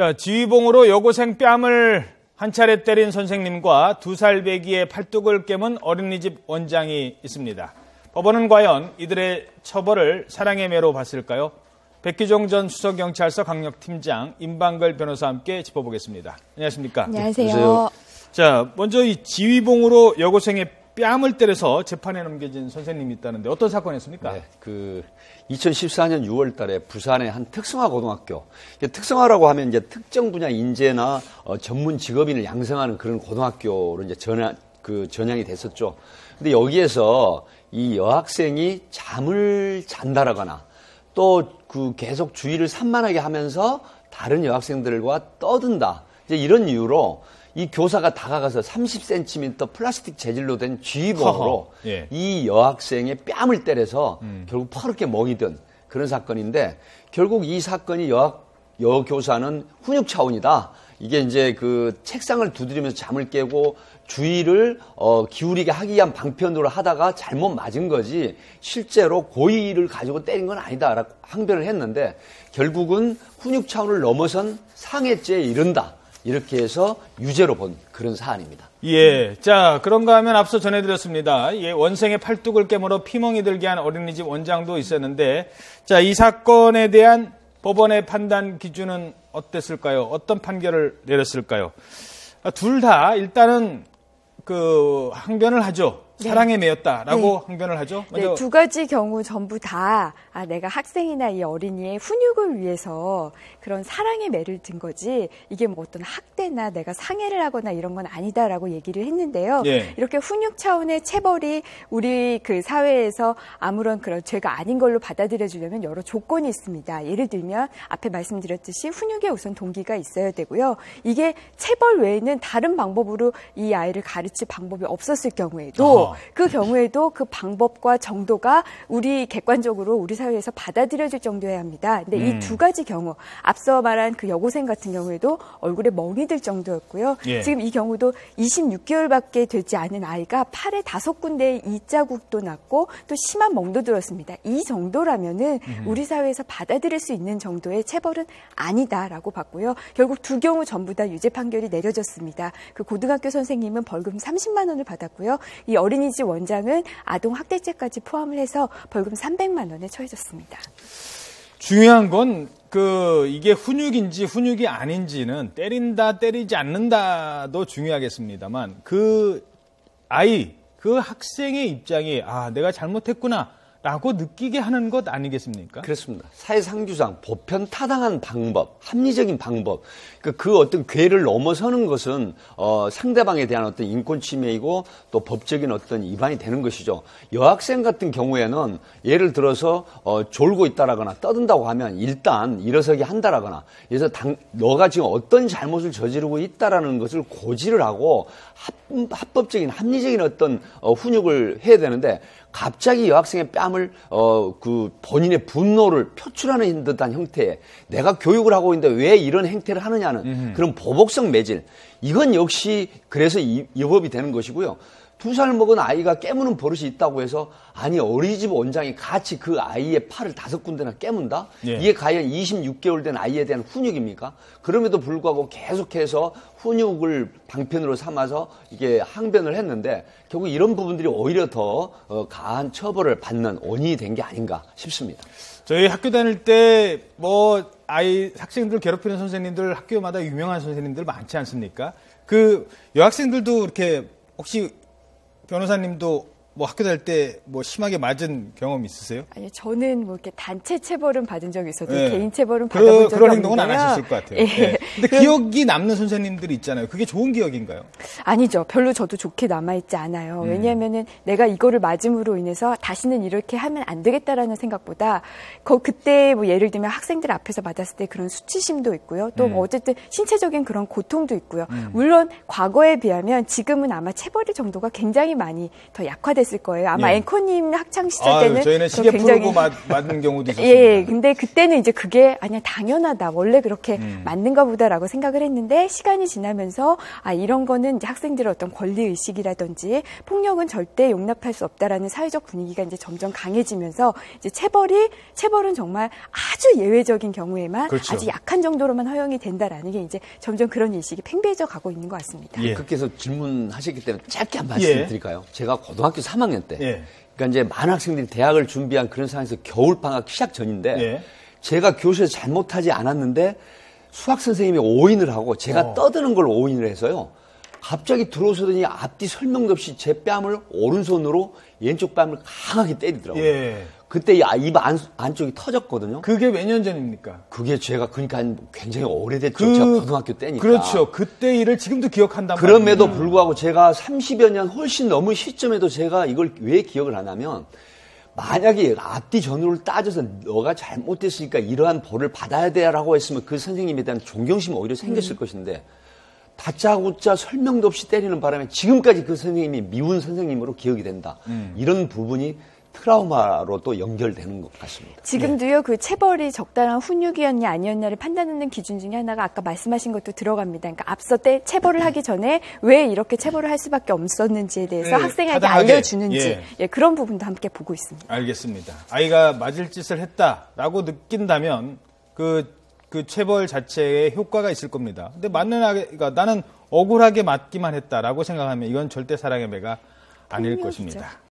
자, 지휘봉으로 여고생 뺨을 한 차례 때린 선생님과 2살 배기의 팔뚝을 깨문 어린이집 원장이 있습니다. 법원은 과연 이들의 처벌을 사랑의 매로 봤을까요? 백기종 전 수서경찰서 강력팀장, 임방글 변호사와 함께 짚어보겠습니다. 안녕하십니까? 안녕하세요. 자, 먼저 이 지휘봉으로 여고생의 뺨을 때려서 재판에 넘겨진 선생님이 있다는데 어떤 사건이었습니까? 네, 2014년 6월 달에 부산의 한 특성화 고등학교. 특성화라고 하면 이제 특정 분야 인재나 전문 직업인을 양성하는 그런 고등학교로 이제 전향이 됐었죠. 근데 여기에서 이 여학생이 잠을 잔다라거나 또 계속 주의를 산만하게 하면서 다른 여학생들과 떠든다. 이제 이런 이유로 이 교사가 다가가서 30cm 플라스틱 재질로 된 쥐봉으로 예. 이 여학생의 뺨을 때려서 결국 퍼렇게 멍이 든 그런 사건인데, 결국 이 사건이 여교사는 훈육 차원이다. 이게 이제 책상을 두드리면서 잠을 깨고 주의를 기울이게 하기 위한 방편으로 하다가 잘못 맞은 거지 실제로 고의를 가지고 때린 건 아니다라고 항변을 했는데, 결국은 훈육 차원을 넘어선 상해죄에 이른다. 이렇게 해서 유죄로 본 그런 사안입니다. 예. 자, 그런가 하면 앞서 전해드렸습니다. 예, 원생의 팔뚝을 깨물어 피멍이 들게 한 어린이집 원장도 있었는데, 자, 이 사건에 대한 법원의 판단 기준은 어땠을까요? 어떤 판결을 내렸을까요? 둘 다 일단은 항변을 하죠. 네. 사랑에 매였다라고 네. 항변을 하죠. 네, 두 가지 경우 전부 다 내가 학생이나 이 어린이의 훈육을 위해서 그런 사랑의 매를 든 거지 이게 뭐 어떤 학대나 내가 상해를 하거나 이런 건 아니다라고 얘기를 했는데요. 예. 이렇게 훈육 차원의 체벌이 우리 사회에서 아무런 그런 죄가 아닌 걸로 받아들여주려면 여러 조건이 있습니다. 예를 들면 앞에 말씀드렸듯이 훈육에 우선 동기가 있어야 되고요. 이게 체벌 외에는 다른 방법으로 이 아이를 가르칠 방법이 없었을 경우에도 그 경우에도 그 방법과 정도가 객관적으로 우리 사회에서 받아들여질 정도여야 합니다. 근데 이 두 가지 경우, 앞서 말한 그 여고생 같은 경우에도 얼굴에 멍이 들 정도였고요. 예. 지금 이 경우도 26개월밖에 되지 않은 아이가 팔에 5군데의 이자국도 났고 또 심한 멍도 들었습니다. 이 정도라면은 우리 사회에서 받아들일 수 있는 정도의 체벌은 아니다라고 봤고요. 결국 두 경우 전부 다 유죄 판결이 내려졌습니다. 그 고등학교 선생님은 벌금 30만 원을 받았고요. 이 어린이집 원장은 아동 학대죄까지 포함을 해서 벌금 300만 원에 처해졌습니다. 중요한 건 이게 훈육인지 훈육이 아닌지는 때린다 때리지 않는다도 중요하겠습니다만 그 학생의 입장이 내가 잘못했구나 라고 느끼게 하는 것 아니겠습니까? 그렇습니다. 사회상규상 보편 타당한 방법, 합리적인 방법, 그 어떤 궤를 넘어서는 것은 상대방에 대한 어떤 인권 침해이고 또 법적인 어떤 위반이 되는 것이죠. 여학생 같은 경우에는 예를 들어서 졸고 있다라거나 떠든다고 하면 일단 일어서게 한다라거나, 그래서 너가 지금 어떤 잘못을 저지르고 있다라는 것을 고지를 하고 합법적인 합리적인 어떤 훈육을 해야 되는데, 갑자기 여학생의 뺨을 본인의 분노를 표출하는 듯한 형태의, 내가 교육을 하고 있는데 왜 이런 행태를 하느냐는 그런 보복성 매질, 이건 역시 그래서 위법이 되는 것이고요. 2살 먹은 아이가 깨무는 버릇이 있다고 해서 어린이집 원장이 같이 그 아이의 팔을 5군데나 깨문다? 예. 이게 과연 26개월 된 아이에 대한 훈육입니까? 그럼에도 불구하고 계속해서 훈육을 방편으로 삼아서 이게 항변을 했는데, 결국 이런 부분들이 오히려 더 가한 처벌을 받는 원인이 된 게 아닌가 싶습니다. 저희 학교 다닐 때 학생들 괴롭히는 선생님들 학교마다 유명한 선생님들 많지 않습니까? 여학생들도 이렇게 혹시 변호사님도 학교 다닐 때 심하게 맞은 경험 있으세요? 아니요, 저는 이렇게 단체 체벌은 받은 적이 있어도 네. 개인 체벌은 받아본 적이 없는데요. 그런 행동은 안 하셨을 것 같아요. 예. 네. 근데 기억이 남는 선생님들이 있잖아요. 그게 좋은 기억인가요? 아니죠. 별로 저도 좋게 남아있지 않아요. 왜냐하면은 내가 이거를 맞음으로 인해서 다시는 이렇게 하면 안 되겠다라는 생각보다 그때 예를 들면 학생들 앞에서 받았을 때 그런 수치심도 있고요. 또 어쨌든 신체적인 그런 고통도 있고요. 물론 과거에 비하면 지금은 아마 체벌의 정도가 굉장히 많이 더 약화됐 됐을 거예요. 아마 예. 앵커님 학창 시절 때는 저희는 시계 풀고 맞는 경우도 있었습니다. 예, 근데 그때는 이제 그게 아니야 당연하다. 원래 그렇게 맞는가 보다라고 생각을 했는데 시간이 지나면서 이런 거는 이제 학생들의 어떤 권리 의식이라든지 폭력은 절대 용납할 수 없다라는 사회적 분위기가 이제 점점 강해지면서 이제 체벌은 정말 아주 예외적인 경우에만 그렇죠. 아주 약한 정도로만 허용이 된다라는 게 이제 점점 그런 인식이 팽배해져 가고 있는 것 같습니다. 예. 그렇게 해서 질문하셨기 때문에 짧게 한 말씀 드릴까요? 제가 고등학교 3학년 때, 예. 그러니까 이제 많은 학생들이 대학을 준비한 그런 상황에서 겨울방학 시작 전인데, 예. 제가 교실에서 잘못하지 않았는데 수학 선생님이 오인을 하고 제가 떠드는 걸 오인을 해서요. 갑자기 들어오더니 앞뒤 설명도 없이 제 뺨을 오른손으로 왼쪽 뺨을 강하게 때리더라고요. 예. 그때 입 안쪽이 터졌거든요. 그게 몇 년 전입니까? 그게 제가 그러니까 굉장히 오래됐죠. 제가 고등학교 때니까. 그렇죠. 그때 일을 지금도 기억한단 말이에요. 그럼에도 불구하고 제가 30여 년 훨씬 넘은 시점에도 제가 이걸 왜 기억을 하냐면 만약에 앞뒤 전후를 따져서 너가 잘못됐으니까 이러한 벌을 받아야 돼라고 했으면 그 선생님에 대한 존경심이 오히려 생겼을 것인데 다짜고짜 설명도 없이 때리는 바람에 지금까지 그 선생님이 미운 선생님으로 기억이 된다. 이런 부분이 트라우마로 또 연결되는 것 같습니다. 지금도요, 그 체벌이 적당한 훈육이었냐 아니었냐를 판단하는 기준 중에 하나가 아까 말씀하신 것도 들어갑니다. 그러니까 앞서 때 체벌을 하기 전에 왜 이렇게 체벌을 할 수밖에 없었는지에 대해서 학생에게 타당하게. 알려주는지 그런 부분도 함께 보고 있습니다. 알겠습니다. 아이가 맞을 짓을 했다라고 느낀다면 그 체벌 자체에 효과가 있을 겁니다. 근데 맞는 아이가 나는 억울하게 맞기만 했다라고 생각하면 이건 절대 사랑의 매가 아닐 폭력이죠. 것입니다.